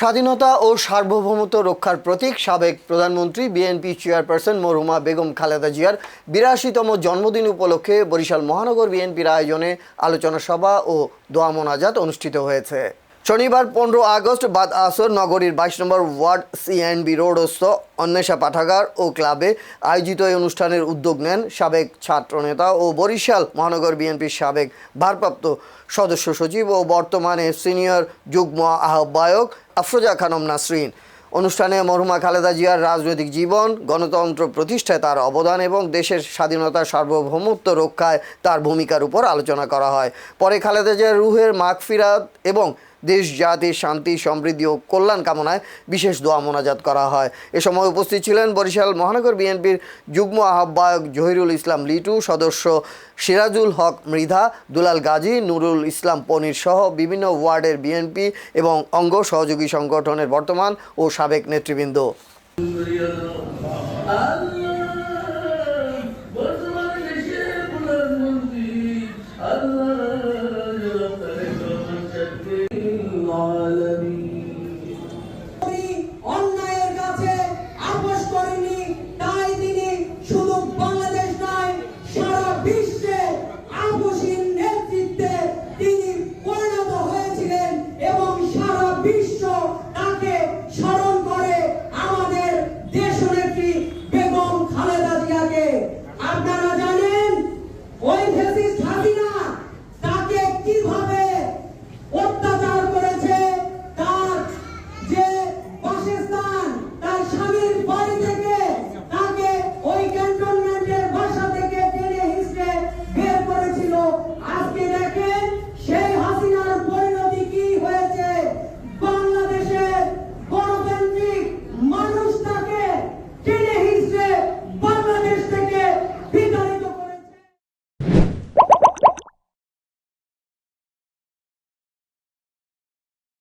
স্বাধীনতা ও সার্বভৌমত্ব রক্ষার প্রতীক সাবেক প্রধানমন্ত্রী বিএনপি চেয়ারপারসন মরহুমা বেগম খালেদা জিয়ার ৮২তম জন্মদিন উপলক্ষে বরিশাল মহানগর বিএনপির আয়োজনে আলোচনা সভা ও দোয়া মোনাজাত অনুষ্ঠিত হয়েছে। শনিবার ১৫ আগস্ট বাদ আসর নগরীর ২২ নম্বর ওয়ার্ড সিএনবি রোডস্থ অন্বেষা পাঠাগার ও ক্লাবে আয়োজিত এই অনুষ্ঠানের উদ্যোগ নেন সাবেক ছাত্রনেতা ও বরিশাল মহানগর বিএনপির সাবেক ভারপ্রাপ্ত সদস্য সচিব ও বর্তমানে সিনিয়র যুগ্ম আহ্বায়ক আফরোজা খানম নাসরিন। অনুষ্ঠানে মরহুমা খালেদা জিয়ার রাজনৈতিক জীবন, গণতন্ত্র প্রতিষ্ঠায় তার অবদান এবং দেশের স্বাধীনতা সার্বভৌমত্ব রক্ষায় তার ভূমিকার উপর আলোচনা করা হয়। পরে খালেদা জিয়ার রুহের মাগফিরাত এবং দেশ জাতির শান্তি, সমৃদ্ধি ও কল্যাণ কামনায় বিশেষ দোয়া মোনাজাত করা হয়। এ সময় উপস্থিত ছিলেন বরিশাল মহানগর বিএনপির যুগ্ম আহ্বায়ক জহিরুল ইসলাম লিটু, সদস্য সিরাজুল হক মৃধা, দুলাল গাজী, নুরুল ইসলাম পনির সহ বিভিন্ন ওয়ার্ডের বিএনপি এবং অঙ্গ সহযোগী সংগঠনের বর্তমান ও সাবেক নেতৃবৃন্দ।